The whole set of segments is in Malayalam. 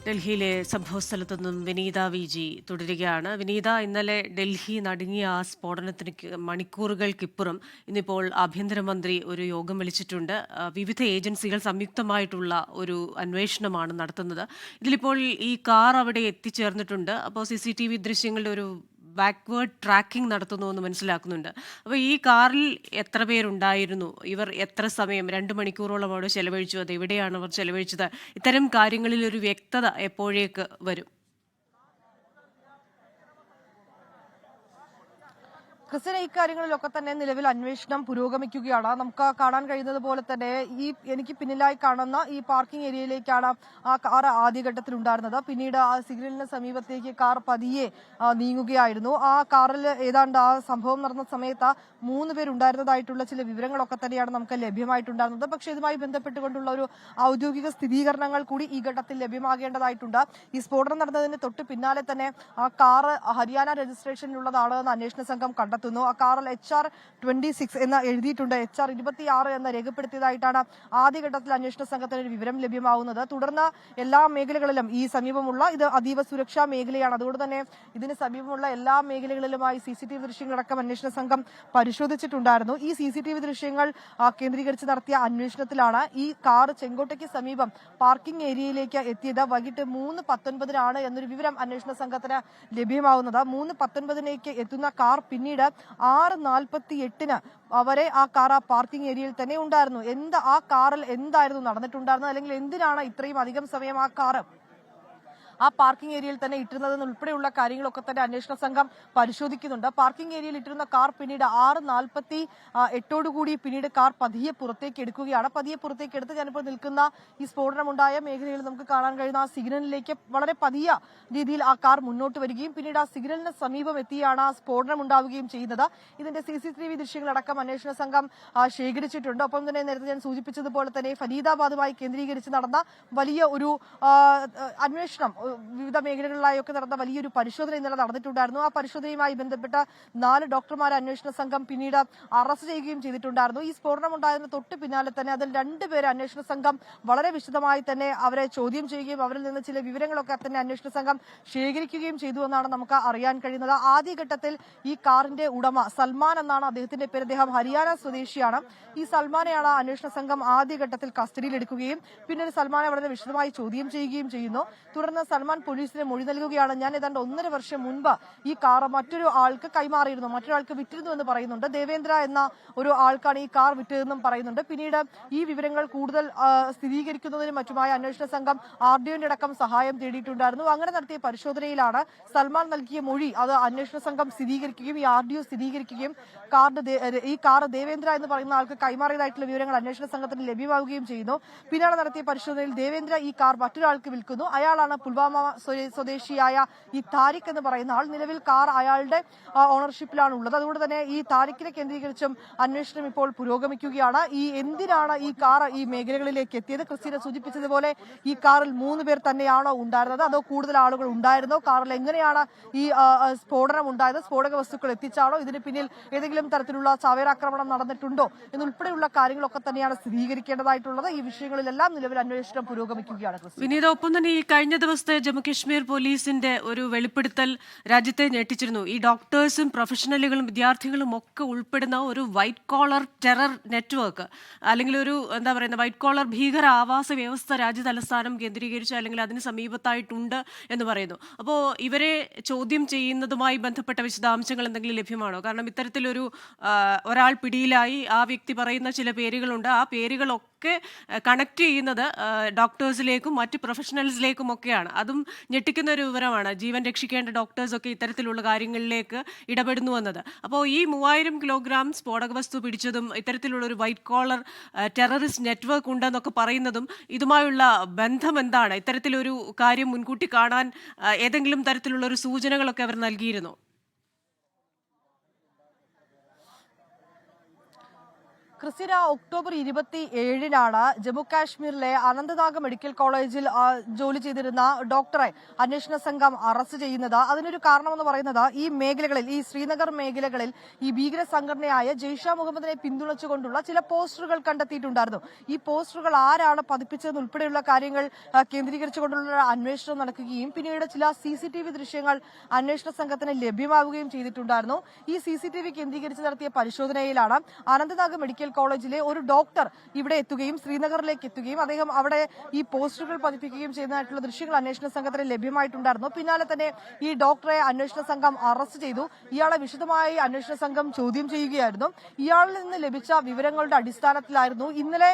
ഡൽഹിയിലെ സംഭവസ്ഥലത്തു നിന്നും വിനീത വി ജി തുടരുകയാണ്. വിനീത, ഇന്നലെ ഡൽഹി നടുങ്ങിയ ആ സ്ഫോടനത്തിന് മണിക്കൂറുകൾക്കിപ്പുറം ഇന്നിപ്പോൾ ആഭ്യന്തരമന്ത്രി ഒരു യോഗം വിളിച്ചിട്ടുണ്ട്. വിവിധ ഏജൻസികൾ സംയുക്തമായിട്ടുള്ള ഒരു അന്വേഷണമാണ് നടത്തുന്നത്. ഇതിലിപ്പോൾ ഈ കാർ അവിടെ എത്തിച്ചേർന്നിട്ടുണ്ട്. അപ്പോൾ CCTV ദൃശ്യങ്ങളുടെ ഒരു ബാക്ക്വേർഡ് ട്രാക്കിംഗ് നടത്തുന്നു എന്ന് മനസ്സിലാക്കുന്നുണ്ട്. അപ്പോൾ ഈ കാറിൽ എത്ര പേരുണ്ടായിരുന്നു? ഇവർ എത്ര സമയം 2 മണിക്കൂറോളം അവിടെ ചെലവഴിച്ചു? അത് എവിടെയാണ് അവർ ചെലവഴിച്ചത്? ഇത്തരം കാര്യങ്ങളിൽ ഒരു വ്യക്തത എപ്പോഴേക്ക് വരും? ക്രിസ്ത്യൻ ഇക്കാര്യങ്ങളിലൊക്കെ തന്നെ നിലവിൽ അന്വേഷണം പുരോഗമിക്കുകയാണ്. നമുക്ക് കാണാൻ കഴിയുന്നത് പോലെ തന്നെ എനിക്ക് പിന്നിലായി കാണുന്ന ഈ പാർക്കിംഗ് ഏരിയയിലേക്കാണ് ആ കാർ ആദ്യഘട്ടത്തിൽ ഉണ്ടായിരുന്നത്. പിന്നീട് ആ സിഗ്നലിന് സമീപത്തേക്ക് കാർ പതിയെ നീങ്ങുകയായിരുന്നു. ആ കാറിൽ ഏതാണ്ട് ആ സംഭവം നടന്ന സമയത്ത് 3 പേരുണ്ടായിരുന്നതായിട്ടുള്ള ചില വിവരങ്ങളൊക്കെ തന്നെയാണ് നമുക്ക് ലഭ്യമായിട്ടുണ്ടായിരുന്നത്. പക്ഷേ ഇതുമായി ബന്ധപ്പെട്ടുകൊണ്ടുള്ള ഒരു ഔദ്യോഗിക സ്ഥിരീകരണങ്ങൾ കൂടി ഈ ഘട്ടത്തിൽ ലഭ്യമാകേണ്ടതായിട്ടുണ്ട്. ഈ സ്ഫോടനം നടന്നതിന് തൊട്ട് പിന്നാലെ തന്നെ ആ കാർ ഹരിയാന രജിസ്ട്രേഷനിലുള്ളതാണ് എന്ന് അന്വേഷണ സംഘം കണ്ടെത്തുന്നു. ആ കാറിൽ HR26 എന്ന് എഴുതിയിട്ടുണ്ട്. HR26 എന്ന് രേഖപ്പെടുത്തിയതായിട്ടാണ് ആദ്യഘട്ടത്തിൽ അന്വേഷണ സംഘത്തിന് ഒരു വിവരം ലഭ്യമാവുന്നത്. തുടർന്ന് എല്ലാ മേഖലകളിലും ഈ സമീപമുള്ള ഇത് അതീവ സുരക്ഷാ മേഖലയാണ്. അതുകൊണ്ട് തന്നെ ഇതിന് സമീപമുള്ള എല്ലാ മേഖലകളിലുമായി CCTV ദൃശ്യങ്ങളടക്കം അന്വേഷണ സംഘം പരിശോധിച്ചിട്ടുണ്ടായിരുന്നു. ഈ CCTV ദൃശ്യങ്ങൾ കേന്ദ്രീകരിച്ച് നടത്തിയ അന്വേഷണത്തിലാണ് ഈ കാർ ചെങ്കോട്ടയ്ക്ക് സമീപം പാർക്കിംഗ് ഏരിയയിലേക്ക് എത്തിയത് വൈകിട്ട് 3:19 എന്നൊരു വിവരം അന്വേഷണ സംഘത്തിന് ലഭ്യമാവുന്നത്. 3:19 എത്തുന്ന കാർ പിന്നീട് 6:48 അവരെ ആ കാർ ആ പാർക്കിംഗ് ഏരിയയിൽ തന്നെ ഉണ്ടായിരുന്നു. ആ കാറിൽ എന്തായിരുന്നു നടന്നിട്ടുണ്ടായിരുന്നത്, അല്ലെങ്കിൽ എന്തിനാണ് ഇത്രയും അധികം സമയം ആ കാർ ആ പാർക്കിംഗ് ഏരിയയിൽ തന്നെ ഇട്ടിരുന്നതെന്ന് ഉൾപ്പെടെയുള്ള കാര്യങ്ങളൊക്കെ തന്നെ അന്വേഷണ സംഘം പരിശോധിക്കുന്നുണ്ട്. പാർക്കിംഗ് ഏരിയയിൽ ഇട്ടിരുന്ന കാർ പിന്നീട് 6:48 പിന്നീട് കാർ പതിയെ പുറത്തേക്ക് എടുക്കുകയാണ്. പതിയെ പുറത്തേക്ക് എടുത്ത് ഞാനിപ്പോൾ നിൽക്കുന്ന ഈ സ്ഫോടനമുണ്ടായ മേഖലയിൽ നമുക്ക് കാണാൻ കഴിയുന്ന ആ സിഗ്നലിലേക്ക് വളരെ പതിയ രീതിയിൽ ആ കാർ മുന്നോട്ട് വരികയും പിന്നീട് ആ സിഗ്നലിന് സമീപം എത്തിയാണ് ആ സ്ഫോടനം ഉണ്ടാവുകയും ചെയ്യുന്നത്. ഇതിന്റെ CCTV ദൃശ്യങ്ങളടക്കം അന്വേഷണ സംഘം ശേഖരിച്ചിട്ടുണ്ട്. ഒപ്പം തന്നെ നേരത്തെ ഞാൻ സൂചിപ്പിച്ചതുപോലെ തന്നെ ഫരീദാബാദുമായി കേന്ദ്രീകരിച്ച് നടന്ന വലിയ ഒരു അന്വേഷണം, വിവിധ മേഖലകളിലായൊക്കെ നടന്ന വലിയൊരു പരിശോധന ഇന്നലെ നടന്നിട്ടുണ്ടായിരുന്നു. ആ പരിശോധനയുമായി ബന്ധപ്പെട്ട 4 ഡോക്ടർമാരെ അന്വേഷണ സംഘം പിന്നീട് അറസ്റ്റ് ചെയ്യുകയും ചെയ്തിട്ടുണ്ടായിരുന്നു. ഈ സ്ഫോടനം ഉണ്ടായതിന് തൊട്ട് പിന്നാലെ തന്നെ അതിൽ 2 പേരെ അന്വേഷണ സംഘം വളരെ വിശദമായി തന്നെ അവരെ ചോദ്യം ചെയ്യുകയും അവരിൽ നിന്ന് ചില വിവരങ്ങളൊക്കെ തന്നെ അന്വേഷണ സംഘം ശേഖരിക്കുകയും ചെയ്തു എന്നാണ് നമുക്ക് അറിയാൻ കഴിയുന്നത്. ആദ്യഘട്ടത്തിൽ ഈ കാറിന്റെ ഉടമ സൽമാൻ എന്നാണ് അദ്ദേഹത്തിന്റെ പേര്. അദ്ദേഹം ഹരിയാന സ്വദേശിയാണ്. ഈ സൽമാനെയാണ് അന്വേഷണ സംഘം ആദ്യഘട്ടത്തിൽ കസ്റ്റഡിയിലെടുക്കുകയും പിന്നീട് സൽമാനെ വളരെ വിശദമായി ചോദ്യം ചെയ്യുകയും ചെയ്യുന്നു. തുടർന്ന് സൽമാൻ പോലീസിന് മൊഴി നൽകുകയാണ്. ഞാൻ ഏതാണ്ട് 1.5 വർഷം മുൻപ് ഈ കാർ മറ്റൊരു ആൾക്ക് കൈമാറിയിരുന്നു, മറ്റൊരാൾക്ക് വിറ്റിരുന്നു എന്ന് പറയുന്നുണ്ട്. ദേവേന്ദ്ര എന്ന ഒരു ആൾക്കാണ് ഈ കാർ വിറ്റതെന്നും പറയുന്നുണ്ട്. പിന്നീട് ഈ വിവരങ്ങൾ കൂടുതൽ സ്ഥിരീകരിക്കുന്നതിനും മറ്റുമായി അന്വേഷണ സംഘം RDOന്റെ അടക്കം സഹായം തേടിയിട്ടുണ്ടായിരുന്നു. അങ്ങനെ നടത്തിയ പരിശോധനയിലാണ് സൽമാൻ നൽകിയ മൊഴി അത് അന്വേഷണ സംഘം സ്ഥിരീകരിക്കുകയും ഈ RDO സ്ഥിരീകരിക്കുകയും ഈ കാർ ദേവേന്ദ്ര എന്ന് പറയുന്ന ആൾക്ക് കൈമാറിയതായിട്ടുള്ള വിവരങ്ങൾ അന്വേഷണ സംഘത്തിന് ലഭ്യമാവുകയും ചെയ്യുന്നു. പിന്നാലെ നടത്തിയ പരിശോധനയിൽ ദേവേന്ദ്ര ഈ കാർ മറ്റൊരാൾക്ക് വിൽക്കുന്നു. അയാളാണ് പുൽവാമ സ്വദേശിയായ ഈ താരിഖ് എന്ന് പറയുന്ന ആൾ. നിലവിൽ കാർ അയാളുടെ ഓണർഷിപ്പിലാണ് ഉള്ളത്. അതുകൊണ്ട് തന്നെ ഈ താരിഖിനെ കേന്ദ്രീകരിച്ചും അന്വേഷണം ഇപ്പോൾ പുരോഗമിക്കുകയാണ്. എന്തിനാണ് ഈ കാർ ഈ മേഖലകളിലേക്ക് എത്തിയത്? ക്രിസ്റ്റീന സൂചിപ്പിച്ചതുപോലെ ഈ കാറിൽ 3 പേർ തന്നെയാണോ ഉണ്ടായിരുന്നത്, അതോ കൂടുതൽ ആളുകൾ ഉണ്ടായിരുന്നോ? കാറിൽ എങ്ങനെയാണ് ഈ സ്ഫോടനം ഉണ്ടായത്? സ്ഫോടക വസ്തുക്കൾ എത്തിച്ചാണോ? ഇതിന് പിന്നിൽ ഏതെങ്കിലും തരത്തിലുള്ള ചാവേറാക്രമണം നടന്നിട്ടുണ്ടോ എന്നുൾപ്പെടെയുള്ള കാര്യങ്ങളൊക്കെ തന്നെയാണ് സ്ഥിരീകരിക്കേണ്ടതായിട്ടുള്ളത്. ഈ വിഷയങ്ങളിലെല്ലാം നിലവിൽ അന്വേഷണം പുരോഗമിക്കുകയാണ്. വിനീത, ഒപ്പം തന്നെ ഈ കഴിഞ്ഞ ദിവസത്തെ ജമ്മുകശ്മീർ പോലീസിന്റെ ഒരു വെളിപ്പെടുത്തൽ രാജ്യത്തെ ഞെട്ടിച്ചിരുന്നു. ഈ ഡോക്ടേഴ്സും പ്രൊഫഷണലുകളും വിദ്യാർത്ഥികളും ഒക്കെ ഉൾപ്പെടുന്ന ഒരു വൈറ്റ് കോളർ ടെറർ നെറ്റ്വർക്ക്, അല്ലെങ്കിൽ ഒരു വൈറ്റ് കോളർ ഭീകര ആവാസ വ്യവസ്ഥ രാജ്യ തലസ്ഥാനം കേന്ദ്രീകരിച്ച് അല്ലെങ്കിൽ അതിന് സമീപത്തായിട്ടുണ്ട് എന്ന് പറയുന്നു. അപ്പോൾ ഇവരെ ചോദ്യം ചെയ്യുന്നതുമായി ബന്ധപ്പെട്ട വിശദാംശങ്ങൾ എന്തെങ്കിലും ലഭ്യമാണോ? കാരണം ഇത്തരത്തിലൊരു ഒരാൾ പിടിയിലായി, ആ വ്യക്തി പറയുന്ന ചില പേരുകളുണ്ട്. ആ പേരുകളൊക്കെ കണക്ട് ചെയ്യുന്നത് ഡോക്ടേഴ്സിലേക്കും മറ്റ് പ്രൊഫഷണൽസിലേക്കും ഒക്കെയാണ്. അതും ഞെട്ടിക്കുന്ന ഒരു വിവരമാണ്. ജീവൻ രക്ഷിക്കേണ്ട ഡോക്ടേഴ്സൊക്കെ ഇത്തരത്തിലുള്ള കാര്യങ്ങളിലേക്ക് ഇടപെടുന്നു എന്നത്. അപ്പോൾ ഈ 3000 കിലോഗ്രാം സ്ഫോടക വസ്തു പിടിച്ചതും ഇത്തരത്തിലുള്ള ഒരു വൈറ്റ് കോളർ ടെററിസ്റ്റ് നെറ്റ്വർക്ക് ഉണ്ടെന്നൊക്കെ പറയുന്നതും ഇതുമായുള്ള ബന്ധം എന്താണ്? ഇത്തരത്തിലൊരു കാര്യം മുൻകൂട്ടി കാണാൻ ഏതെങ്കിലും തരത്തിലുള്ള ഒരു സൂചനകളൊക്കെ അവർ നൽകിയിരുന്നോ? ക്രിസ്റ്റിന, ഒക്ടോബർ 27-നാണ് ജമ്മു കാശ്മീരിലെ അനന്തനാഗ് മെഡിക്കൽ കോളേജിൽ ജോലി ചെയ്തിരുന്ന ഡോക്ടറെ അന്വേഷണ സംഘം അറസ്റ്റ് ചെയ്യുന്നത്. അതിനൊരു കാരണമെന്ന് പറയുന്നത് ഈ മേഖലകളിൽ, ഈ ശ്രീനഗർ മേഖലകളിൽ ഈ ഭീകര സംഘടനയായ ജെയ്ഷെ മുഹമ്മദിനെ പിന്തുണച്ചുകൊണ്ടുള്ള ചില പോസ്റ്ററുകൾ കണ്ടെത്തിയിട്ടുണ്ടായിരുന്നു. ഈ പോസ്റ്ററുകൾ ആരാണ് പതിപ്പിച്ചതെന്ന് ഉൾപ്പെടെയുള്ള കാര്യങ്ങൾ കേന്ദ്രീകരിച്ചുകൊണ്ടുള്ള അന്വേഷണം നടക്കുകയും പിന്നീട് ചില CCTV ദൃശ്യങ്ങൾ അന്വേഷണ സംഘത്തിന് ലഭ്യമാവുകയും ചെയ്തിട്ടുണ്ടായിരുന്നു. ഈ CCTV കേന്ദ്രീകരിച്ച് നടത്തിയ പരിശോധനയിലാണ് അനന്തനാഗ് മെഡിക്കൽ കോളേജിലെ ഒരു ഡോക്ടർ ഇവിടെ എത്തുകയും ശ്രീനഗറിലേക്ക് എത്തുകയും അദ്ദേഹം അവിടെ ഈ പോസ്റ്ററുകൾ പതിപ്പിക്കുകയും ചെയ്യുന്നതായിട്ടുള്ള ദൃശ്യങ്ങൾ അന്വേഷണ സംഘത്തിന് ലഭ്യമായിട്ടുണ്ടായിരുന്നു. പിന്നാലെ തന്നെ ഈ ഡോക്ടറെ അന്വേഷണ സംഘം അറസ്റ്റ് ചെയ്തു. ഇയാളെ വിശദമായി അന്വേഷണ സംഘം ചോദ്യം ചെയ്യുകയായിരുന്നു. ഇയാളിൽ നിന്ന് ലഭിച്ച വിവരങ്ങളുടെ അടിസ്ഥാനത്തിലായിരുന്നു ഇന്നലെ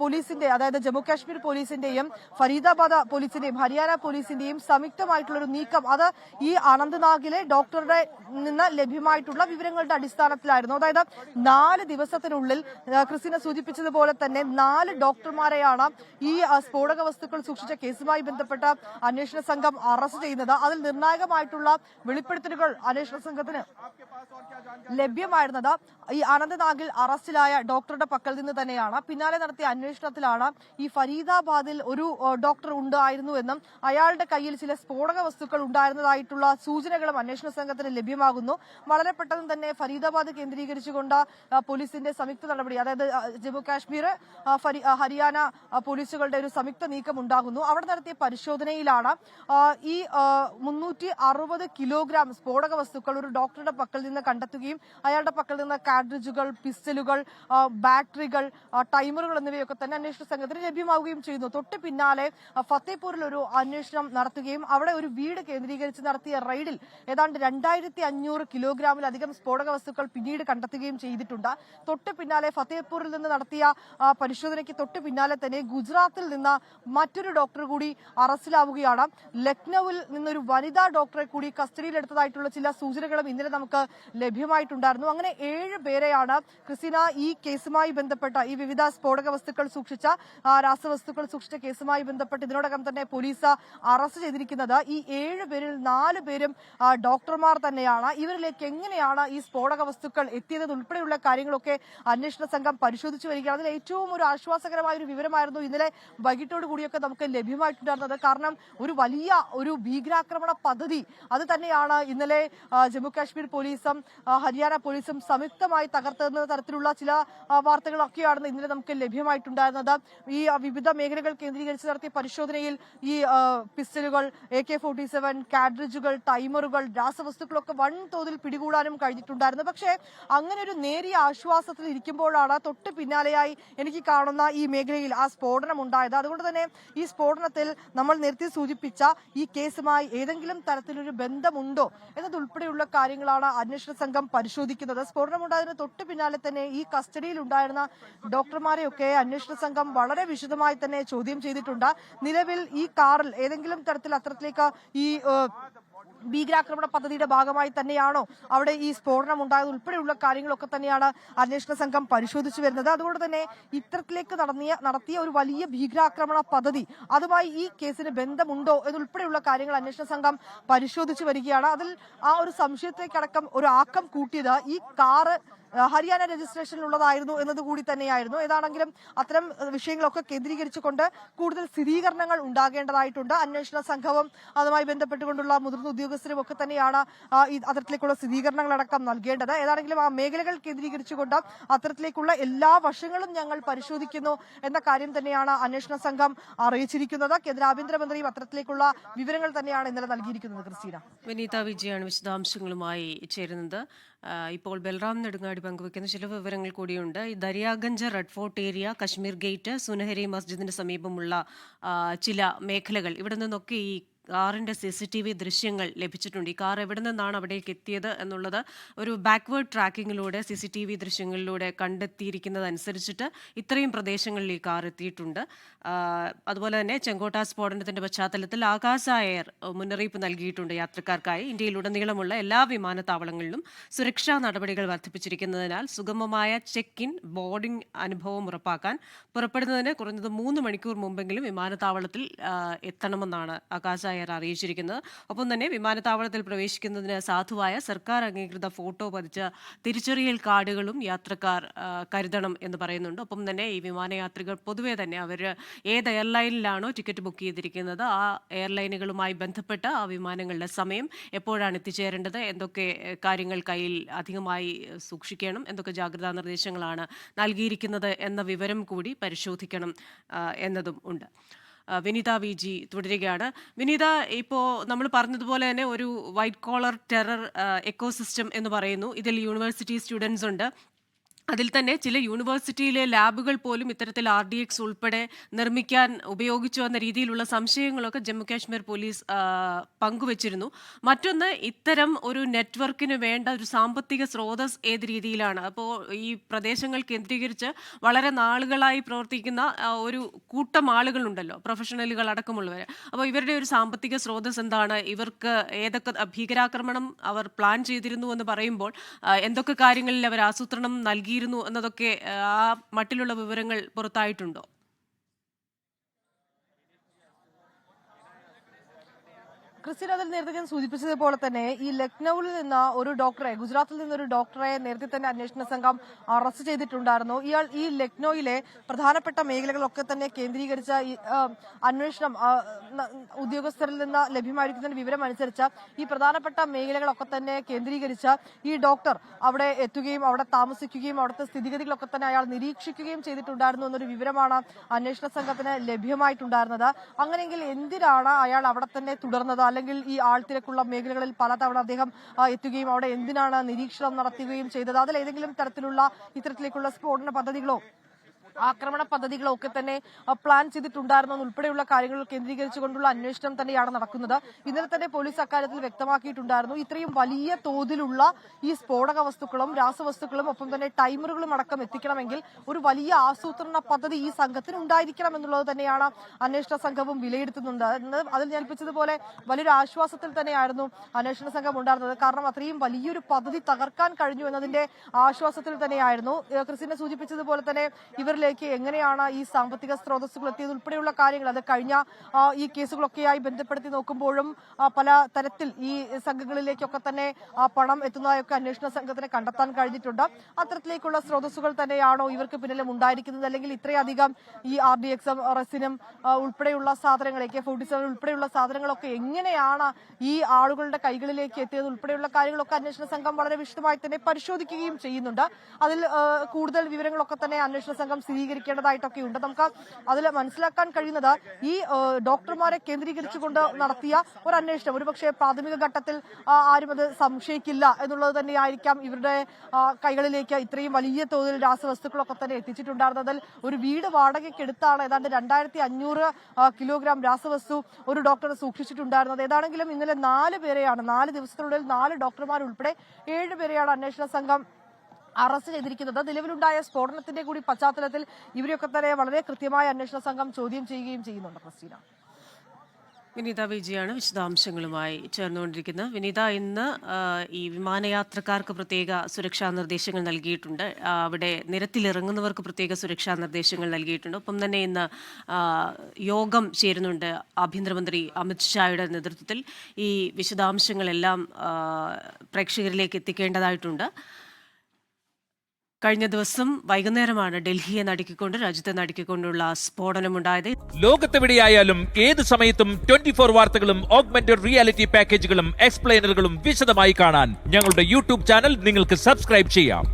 പോലീസിന്റെ, അതായത് ജമ്മു കാശ്മീർ പോലീസിന്റെയും ഫരീദാബാദ് പോലീസിന്റെയും ഹരിയാന പോലീസിന്റെയും സംയുക്തമായിട്ടുള്ള ഒരു നീക്കം. അത് ഈ അനന്തനാഗിലെ ഡോക്ടറുടെ നിന്ന് ലഭ്യമായിട്ടുള്ള വിവരങ്ങളുടെ അടിസ്ഥാനത്തിലായിരുന്നു. അതായത് 4 ദിവസത്തിനുള്ളിൽ ക്രിസ്റ്റിന സൂചിപ്പിച്ചതുപോലെ തന്നെ 4 ഡോക്ടർമാരെയാണ് ഈ സ്ഫോടക വസ്തുക്കൾ സൂക്ഷിച്ച കേസുമായി ബന്ധപ്പെട്ട അന്വേഷണ സംഘം അറസ്റ്റ് ചെയ്യുന്നത്. അതിൽ നിർണായകമായിട്ടുള്ള വെളിപ്പെടുത്തലുകൾ അന്വേഷണ സംഘത്തിന് ലഭ്യമായിരുന്നത് ഈ അനന്തനാഗിൽ അറസ്റ്റിലായ ഡോക്ടറുടെ പക്കൽ നിന്ന് തന്നെയാണ്. പിന്നാലെ നടത്തിയ അന്വേഷണത്തിലാണ് ഈ ഫരീദാബാദിൽ ഒരു ഡോക്ടർ ഉണ്ടായിരുന്നു എന്നും അയാളുടെ കയ്യിൽ ചില സ്ഫോടക വസ്തുക്കൾ ഉണ്ടായിരുന്നതായിട്ടുള്ള സൂചനകളും അന്വേഷണ സംഘത്തിന് ലഭ്യമാകുന്നു. വളരെ പെട്ടെന്ന് തന്നെ ഫരീദാബാദ് കേന്ദ്രീകരിച്ചുകൊണ്ട് പോലീസിന്റെ സംയുക്ത നടപടി, അതായത് ജമ്മു കാശ്മീർ ഹരിയാന പോലീസുകളുടെ ഒരു സംയുക്ത നീക്കം ഉണ്ടാകുന്നു. അവിടെ നടത്തിയ പരിശോധനയിലാണ് ഈ 360 കിലോഗ്രാം സ്ഫോടക വസ്തുക്കൾ ഒരു ഡോക്ടറുടെ പക്കൽ നിന്ന് കണ്ടെത്തുകയും അയാളുടെ പക്കൽ നിന്ന് കാർട്രിഡ്ജുകൾ, പിസ്റ്റലുകൾ, ബാറ്ററികൾ, ടൈമറുകൾ എന്നിവയൊക്കെ തന്നെ അന്വേഷണ സംഘത്തിന് ലഭ്യമാവുകയും ചെയ്യുന്നു. തൊട്ട് പിന്നാലെ ഫത്തേപൂരിൽ ഒരു അന്വേഷണം നടത്തുകയും അവിടെ ഒരു വീട് കേന്ദ്രീകരിച്ച് നടത്തിയ റെയ്ഡിൽ ഏതാണ്ട് 2500 കിലോഗ്രാമിലധികം സ്ഫോടക വസ്തുക്കൾ പിന്നീട് കണ്ടെത്തുകയും ചെയ്തിട്ടുണ്ട്. തൊട്ട് പിന്നാലെ ഫത്തേപൂരിൽ നിന്ന് നടത്തിയ പരിശോധനയ്ക്ക് തൊട്ട് പിന്നാലെ തന്നെ ഗുജറാത്തിൽ നിന്ന് മറ്റൊരു ഡോക്ടർ കൂടി അറസ്റ്റിലാവുകയാണ്. ലക്നൌവിൽ നിന്നൊരു വനിതാ ഡോക്ടറെ കൂടി കസ്റ്റഡിയിലെടുത്തതായിട്ടുള്ള ചില സൂചനകളും ഇന്നലെ നമുക്ക് ലഭ്യമായിട്ടുണ്ടായിരുന്നു. അങ്ങനെ 7 പേരെയാണ് ക്രിസ്റ്റിന ഈ കേസുമായി ബന്ധപ്പെട്ട, ഈ വിവിധ സ്ഫോടക വസ്തുക്കൾ സൂക്ഷിച്ച, രാസവസ്തുക്കൾ സൂക്ഷിച്ച കേസുമായി ബന്ധപ്പെട്ട് ഇതിനോടകം തന്നെ പോലീസ് അറസ്റ്റ് ചെയ്തിരിക്കുന്നത്. ഈ 7 പേരിൽ 4 പേരും ഡോക്ടർമാർ തന്നെയാണ്. ഇവരിലേക്ക് എങ്ങനെയാണ് ഈ സ്ഫോടക വസ്തുക്കൾ എത്തിയത് ഉൾപ്പെടെയുള്ള കാര്യങ്ങളൊക്കെ അന്വേഷണ സംഘം പരിശോധിച്ചു വരികയാണ്. അതിൽ ഏറ്റവും ഒരു ആശ്വാസകരമായ ഒരു വിവരമായിരുന്നു ഇന്നലെ വൈകിട്ടോട് കൂടിയൊക്കെ നമുക്ക് ലഭ്യമായിട്ടുണ്ടായിരുന്നത്. കാരണം ഒരു വലിയ ഒരു ഭീകരാക്രമണ പദ്ധതി അത് തന്നെയാണ് ഇന്നലെ ജമ്മു കാശ്മീർ പോലീസും ഹരിയാന പോലീസും സംയുക്തമായി തകർത്തെന്ന തരത്തിലുള്ള ചില വാർത്തകളൊക്കെയാണ് ഇന്നലെ നമുക്ക് ലഭ്യമായിട്ടുണ്ടായിരുന്നത്. ഈ വിവിധ മേഖലകൾ കേന്ദ്രീകരിച്ച് നടത്തിയ പരിശോധനയിൽ ഈ പിസ്റ്റലുകൾ, AK-47, കാഡ്രിഡ്ജുകൾ, ടൈമറുകൾ, രാസവസ്തുക്കളൊക്കെ വൻതോതിൽ പിടികൂടാനും കഴിഞ്ഞിട്ടുണ്ടായിരുന്നു. പക്ഷേ അങ്ങനെ ഒരു നേരിയ ആശ്വാസത്തിൽ ഇരിക്കുമ്പോഴാണ് തൊട്ട് പിന്നാലെയായി എനിക്ക് കാണുന്ന ഈ മേഖലയിൽ ആ സ്ഫോടനം ഉണ്ടായത്. അതുകൊണ്ട് തന്നെ ഈ സ്ഫോടനത്തിൽ നമ്മൾ നേരത്തെ സൂചിപ്പിച്ച ഈ കേസുമായി ഏതെങ്കിലും തരത്തിലൊരു ബന്ധമുണ്ടോ എന്നതുൾപ്പെടെയുള്ള കാര്യങ്ങളാണ് അന്വേഷണ സംഘം പരിശോധിക്കുന്നത്. സ്ഫോടനമുണ്ടായതിന് തൊട്ട് പിന്നാലെ തന്നെ ഈ കസ്റ്റഡിയിൽ ഉണ്ടായിരുന്ന ഡോക്ടർമാരെയൊക്കെ അന്വേഷണ സംഘം വളരെ വിശദമായി തന്നെ ചോദ്യം ചെയ്തിട്ടുണ്ട്. നിലവിൽ ഈ കാറിൽ ഏതെങ്കിലും തരത്തിൽ അത്തരത്തിലേക്ക് ഈ ഭീകരാക്രമണ പദ്ധതിയുടെ ഭാഗമായി തന്നെയാണോ അവിടെ ഈ സ്ഫോടനം ഉണ്ടായത് ഉൾപ്പെടെയുള്ള കാര്യങ്ങളൊക്കെ തന്നെയാണ് അന്വേഷണ സംഘം പരിശോധിച്ചു വരുന്നത്. അതുകൊണ്ട് തന്നെ ഇത്തരത്തിലേക്ക് നടത്തിയ ഒരു വലിയ ഭീകരാക്രമണ പദ്ധതി അതുമായി ഈ കേസിന് ബന്ധമുണ്ടോ എന്നുൾപ്പെടെയുള്ള കാര്യങ്ങൾ അന്വേഷണ സംഘം പരിശോധിച്ചു വരികയാണ്. അതിൽ ആ ഒരു സംശയത്തേക്കടക്കം ഒരു ആക്കം കൂട്ടിയത് ഈ കാറ് ഹരിയാന രജിസ്ട്രേഷനിലുള്ളതായിരുന്നു എന്നതുകൂടി തന്നെയായിരുന്നു. ഏതാണെങ്കിലും അത്തരം വിഷയങ്ങളൊക്കെ കേന്ദ്രീകരിച്ചുകൊണ്ട് കൂടുതൽ സ്ഥിരീകരണങ്ങൾ ഉണ്ടാകേണ്ടതായിട്ടുണ്ട്. അന്വേഷണ സംഘവും അതുമായി ബന്ധപ്പെട്ടുകൊണ്ടുള്ള മുതിർന്ന ഉദ്യോഗസ്ഥരും ഒക്കെ തന്നെയാണ് അത്തരത്തിലേക്കുള്ള സ്ഥിരീകരണങ്ങളടക്കം നൽകേണ്ടത്. ഏതാണെങ്കിലും ആ മേഖലകൾ കേന്ദ്രീകരിച്ചുകൊണ്ട് അത്തരത്തിലേക്കുള്ള എല്ലാ വശങ്ങളും ഞങ്ങൾ പരിശോധിക്കുന്നു എന്ന കാര്യം തന്നെയാണ് അന്വേഷണ സംഘം അറിയിച്ചിരിക്കുന്നത്. കേന്ദ്ര ആഭ്യന്തരമന്ത്രിയും അത്തരത്തിലേക്കുള്ള വിവരങ്ങൾ തന്നെയാണ് ഇന്നലെ നൽകിയിരിക്കുന്നത്. ക്രിസ്റ്റീന, വിനീത വിജയാണ് വിശദാംശങ്ങളുമായി ചേരുന്നത്. ഇപ്പോൾ ബൽറാം നെടുങ്ങാടി പങ്കുവയ്ക്കുന്ന ചില വിവരങ്ങൾ കൂടിയുണ്ട്. ഈ Daryaganj, red fort area, Kashmir gate, Sunehri മസ്ജിദിന് സമീപമുള്ള ചില മേഖലകൾ, ഇവിടെ നിന്നൊക്കെ ഈ കാറിന്റെ CCTV ദൃശ്യങ്ങൾ ലഭിച്ചിട്ടുണ്ട്. ഈ കാർ എവിടെ നിന്നാണ് അവിടേക്ക് എത്തിയത് എന്നുള്ളത് ഒരു ബാക്ക്വേർഡ് ട്രാക്കിങ്ങിലൂടെ CCTV ദൃശ്യങ്ങളിലൂടെ കണ്ടെത്തിയിരിക്കുന്നതനുസരിച്ചിട്ട് ഇത്രയും പ്രദേശങ്ങളിൽ ഈ കാർ എത്തിയിട്ടുണ്ട്. അതുപോലെ തന്നെ ചെങ്കോട്ട സ്ഫോടനത്തിന്റെ പശ്ചാത്തലത്തിൽ ആകാശ എയർ മുന്നറിയിപ്പ് നൽകിയിട്ടുണ്ട് യാത്രക്കാർക്കായി. ഇന്ത്യയിലുടനീളമുള്ള എല്ലാ വിമാനത്താവളങ്ങളിലും സുരക്ഷാ നടപടികൾ വർദ്ധിപ്പിച്ചിരിക്കുന്നതിനാൽ സുഗമമായ ചെക്ക് ഇൻ, ബോർഡിംഗ് അനുഭവം ഉറപ്പാക്കാൻ പുറപ്പെടുന്നതിന് കുറഞ്ഞത് 3 മണിക്കൂർ മുമ്പെങ്കിലും വിമാനത്താവളത്തിൽ എത്തണമെന്നാണ് ആകാശ നായർ അറിയിച്ചിരിക്കുന്നത്. ഒപ്പം തന്നെ വിമാനത്താവളത്തിൽ പ്രവേശിക്കുന്നതിന് സാധുവായ സർക്കാർ അംഗീകൃത ഫോട്ടോ പതിച്ച തിരിച്ചറിയൽ കാർഡുകളും യാത്രക്കാർ കരുതണം എന്ന് പറയുന്നുണ്ട്. ഒപ്പം തന്നെ ഈ വിമാനയാത്രികർ പൊതുവെ തന്നെ അവർ ഏത് എയർലൈനിലാണോ ടിക്കറ്റ് ബുക്ക് ചെയ്തിരിക്കുന്നത് ആ എയർലൈനുകളുമായി ബന്ധപ്പെട്ട് ആ വിമാനങ്ങളുടെ സമയം എപ്പോഴാണ് എത്തിച്ചേരേണ്ടത്, എന്തൊക്കെ കാര്യങ്ങൾ കയ്യിൽ അധികമായി സൂക്ഷിക്കണം, എന്തൊക്കെ ജാഗ്രതാ നിർദ്ദേശങ്ങളാണ് നൽകിയിരിക്കുന്നത് എന്ന വിവരം കൂടി പരിശോധിക്കണം എന്നതും ഉണ്ട്. വിനീത വി ജി തുടരുകയാണ്. വിനീത, ഇപ്പോൾ നമ്മൾ പറഞ്ഞതുപോലെ തന്നെ ഒരു വൈറ്റ് കോളർ ടെറർ എക്കോസിസ്റ്റം എന്ന് പറയുന്നു. ഇതിൽ യൂണിവേഴ്സിറ്റി സ്റ്റുഡൻസ് ഉണ്ട്. അതിൽ തന്നെ ചില യൂണിവേഴ്സിറ്റിയിലെ ലാബുകൾ പോലും ഇത്തരത്തിൽ RDX ഉൾപ്പെടെ നിർമ്മിക്കാൻ ഉപയോഗിച്ചു എന്ന രീതിയിലുള്ള സംശയങ്ങളൊക്കെ ജമ്മുകാശ്മീർ പോലീസ് പങ്കുവച്ചിരുന്നു. മറ്റൊന്ന്, ഇത്തരം ഒരു നെറ്റ്വർക്കിന് വേണ്ട ഒരു സാമ്പത്തിക സ്രോതസ് ഏത് രീതിയിലാണ്? അപ്പോൾ ഈ പ്രദേശങ്ങൾ കേന്ദ്രീകരിച്ച് വളരെ നാളുകളായി പ്രവർത്തിക്കുന്ന ഒരു കൂട്ടം ആളുകളുണ്ടല്ലോ, പ്രൊഫഷണലുകൾ അടക്കമുള്ളവർ. അപ്പോൾ ഇവരുടെ ഒരു സാമ്പത്തിക സ്രോതസ് എന്താണ്? ഇവർക്ക് ഏതൊക്കെ ഭീകരാക്രമണം അവർ പ്ലാൻ ചെയ്തിരുന്നു എന്ന് പറയുമ്പോൾ എന്തൊക്കെ കാര്യങ്ങളിൽ അവർ ആസൂത്രണം നൽകി എന്നതൊക്കെ ആ മട്ടിലുള്ള വിവരങ്ങൾ പുറത്തായിട്ടുണ്ടോ? ക്രിസ്ത്യൻ, അതിൽ നേരത്തെ ഞാൻ സൂചിപ്പിച്ചതുപോലെ തന്നെ ഈ ലക്നൌവിൽ നിന്ന് ഒരു ഡോക്ടറെ, ഗുജറാത്തിൽ നിന്നൊരു ഡോക്ടറെ നേരത്തെ തന്നെ അന്വേഷണ സംഘം അറസ്റ്റ് ചെയ്തിട്ടുണ്ടായിരുന്നു. ഇയാൾ ഈ ലക്നൌയിലെ പ്രധാനപ്പെട്ട മേഖലകളൊക്കെ തന്നെ കേന്ദ്രീകരിച്ച അന്വേഷണം ഉദ്യോഗസ്ഥരിൽ നിന്ന് ലഭ്യമായിരിക്കുന്ന വിവരം അനുസരിച്ച് ഈ പ്രധാനപ്പെട്ട മേഖലകളൊക്കെ തന്നെ കേന്ദ്രീകരിച്ച് ഈ ഡോക്ടർ അവിടെ എത്തുകയും അവിടെ താമസിക്കുകയും അവിടുത്തെ സ്ഥിതിഗതികളൊക്കെ തന്നെ അയാൾ നിരീക്ഷിക്കുകയും ചെയ്തിട്ടുണ്ടായിരുന്നു എന്നൊരു വിവരമാണ് അന്വേഷണ സംഘത്തിന് ലഭ്യമായിട്ടുണ്ടായിരുന്നത്. അങ്ങനെയെങ്കിൽ എന്തിനാണ് അയാൾ അവിടെ തന്നെ തുടർന്നത്? അല്ലെങ്കിൽ ഈ ആൾത്തിരക്കുള്ള മേഖലകളിൽ പലതവണ അദ്ദേഹം എത്തുകയും അവിടെ എന്തിനാണ് നിരീക്ഷണം നടത്തുകയും ചെയ്തത്? അതിൽ ഏതെങ്കിലും തരത്തിലുള്ള ഇത്തരത്തിലേക്കുള്ള സ്ഫോടന പദ്ധതികളോ ആക്രമണ പദ്ധതികളോ ഒക്കെ തന്നെ പ്ലാൻ ചെയ്തിട്ടുണ്ടായിരുന്നതുൾപ്പെടെയുള്ള കാര്യങ്ങൾ കേന്ദ്രീകരിച്ചുകൊണ്ടുള്ള അന്വേഷണം തന്നെയാണ് നടക്കുന്നത്. ഇന്നലെ തന്നെ പോലീസ് അക്കാര്യത്തിൽ വ്യക്തമാക്കിയിട്ടുണ്ടായിരുന്നു. ഇത്രയും വലിയ തോതിലുള്ള ഈ സ്ഫോടക വസ്തുക്കളും രാസവസ്തുക്കളും ഒപ്പം തന്നെ ടൈമറുകളും അടക്കം എത്തിക്കണമെങ്കിൽ ഒരു വലിയ ആസൂത്രണ പദ്ധതി ഈ സംഘത്തിന് ഉണ്ടായിരിക്കണം എന്നുള്ളത് തന്നെയാണ് അന്വേഷണ സംഘവും വിലയിരുത്തുന്നുണ്ട്. അതിൽ ഞാൽപ്പിച്ചതുപോലെ വലിയൊരു ആശ്വാസത്തിൽ തന്നെയായിരുന്നു അന്വേഷണ സംഘം ഉണ്ടായിരുന്നത്. കാരണം അത്രയും വലിയൊരു പദ്ധതി തകർക്കാൻ കഴിഞ്ഞു എന്നതിന്റെ ആശ്വാസത്തിൽ തന്നെയായിരുന്നു. ക്രിസ്റ്റിനെ സൂചിപ്പിച്ചതുപോലെ തന്നെ ഇവരിൽ എങ്ങനെയാണ് ഈ സാമ്പത്തിക സ്രോതസ്സുകൾ എത്തിയത് ഉൾപ്പെടെയുള്ള കാര്യങ്ങൾ അത് കഴിഞ്ഞ ഈ കേസുകളൊക്കെയായി ബന്ധപ്പെടുത്തി നോക്കുമ്പോഴും പല തരത്തിൽ ഈ സംഘങ്ങളിലേക്കൊക്കെ തന്നെ പണം എത്തുന്നതായൊക്കെ അന്വേഷണ സംഘത്തിന് കണ്ടെത്താൻ കഴിഞ്ഞിട്ടുണ്ട്. അത്തരത്തിലേക്കുള്ള സ്രോതസ്സുകൾ തന്നെയാണോ ഇവർക്ക് പിന്നിലും ഉണ്ടായിരിക്കുന്നത്? അല്ലെങ്കിൽ ഇത്രയധികം ഈ RDX റെസിനും ഉൾപ്പെടെയുള്ള സാധനങ്ങൾ AK-47 ഉൾപ്പെടെയുള്ള സാധനങ്ങളൊക്കെ എങ്ങനെയാണ് ഈ ആളുകളുടെ കൈകളിലേക്ക് എത്തിയത് ഉൾപ്പെടെയുള്ള കാര്യങ്ങളൊക്കെ അന്വേഷണ സംഘം വളരെ വിശദമായി തന്നെ പരിശോധിക്കുകയും ചെയ്യുന്നുണ്ട്. അതിൽ കൂടുതൽ വിവരങ്ങളൊക്കെ തന്നെ അന്വേഷണ സംഘം സ്ഥിരീകരിക്കേണ്ടതായിട്ടൊക്കെയുണ്ട്. നമുക്ക് അതിൽ മനസ്സിലാക്കാൻ കഴിയുന്നത് ഈ ഡോക്ടർമാരെ കേന്ദ്രീകരിച്ചുകൊണ്ട് നടത്തിയ ഒരു അന്വേഷണം ഒരുപക്ഷെ പ്രാഥമിക ഘട്ടത്തിൽ ആരും അത് സംശയിക്കില്ല എന്നുള്ളത് തന്നെയായിരിക്കാം ഇവരുടെ കൈകളിലേക്ക് ഇത്രയും വലിയ തോതിൽ രാസവസ്തുക്കളൊക്കെ തന്നെ എത്തിച്ചിട്ടുണ്ടായിരുന്നതിൽ ഒരു വീട് വാടകയ്ക്ക് എടുത്താണ് ഏതാണ്ട് 2500 കിലോഗ്രാം രാസവസ്തു ഒരു ഡോക്ടർ സൂക്ഷിച്ചിട്ടുണ്ടായിരുന്നത്. ഏതാണെങ്കിലും ഇന്നലെ 4 പേരെയാണ് 4 ദിവസത്തിനുള്ളിൽ 4 ഡോക്ടർമാരുൾപ്പെടെ 7 പേരെയാണ് അന്വേഷണ സംഘം അറസ്റ്റ് ചെയ്തിരിക്കുന്നത്. നിലവിലുണ്ടായ സ്ഫോടനത്തിന്റെ കൂടി പശ്ചാത്തലത്തിൽ ഇവരെയൊക്കെ തന്നെ വളരെ കൃത്യമായ അന്വേഷണ സംഘം ചോദ്യം ചെയ്യുകയും ചെയ്യുന്നുണ്ട്. ക്രിസ്റ്റീന, വിനീത വിജിയാണ് വിശദാംശങ്ങളുമായി ചേർന്നുകൊണ്ടിരിക്കുന്നത്. വിനീത, ഇന്ന് ഈ വിമാനയാത്രക്കാർക്ക് പ്രത്യേക സുരക്ഷാ നിർദ്ദേശങ്ങൾ നൽകിയിട്ടുണ്ട്. അവിടെ നിരത്തിലിറങ്ങുന്നവർക്ക് പ്രത്യേക സുരക്ഷാ നിർദ്ദേശങ്ങൾ നൽകിയിട്ടുണ്ട്. ഒപ്പം തന്നെ ഇന്ന് യോഗം ചേരുന്നുണ്ട് ആഭ്യന്തരമന്ത്രി അമിത്ഷായുടെ നേതൃത്വത്തിൽ. ഈ വിശദാംശങ്ങളെല്ലാം പ്രേക്ഷകരിലേക്ക് എത്തിക്കേണ്ടതായിട്ടുണ്ട്. കഴിഞ്ഞ ദിവസം വൈകുന്നേരമാണ് ഡൽഹിയെ നടുക്കിക്കൊണ്ട് രാജ്യത്തെ നടുക്കിക്കൊണ്ടുള്ള സ്ഫോടനമുണ്ടായത്. ലോകത്തെവിടെയായാലും ഏത് സമയത്തും 24 വാർത്തകളും ഓഗ്മെന്റഡ് റിയാലിറ്റി പാക്കേജുകളും എക്സ്പ്ലെയിനറുകളും വിശദമായി കാണാൻ ഞങ്ങളുടെ YouTube ചാനൽ നിങ്ങൾക്ക് സബ്സ്ക്രൈബ് ചെയ്യാം.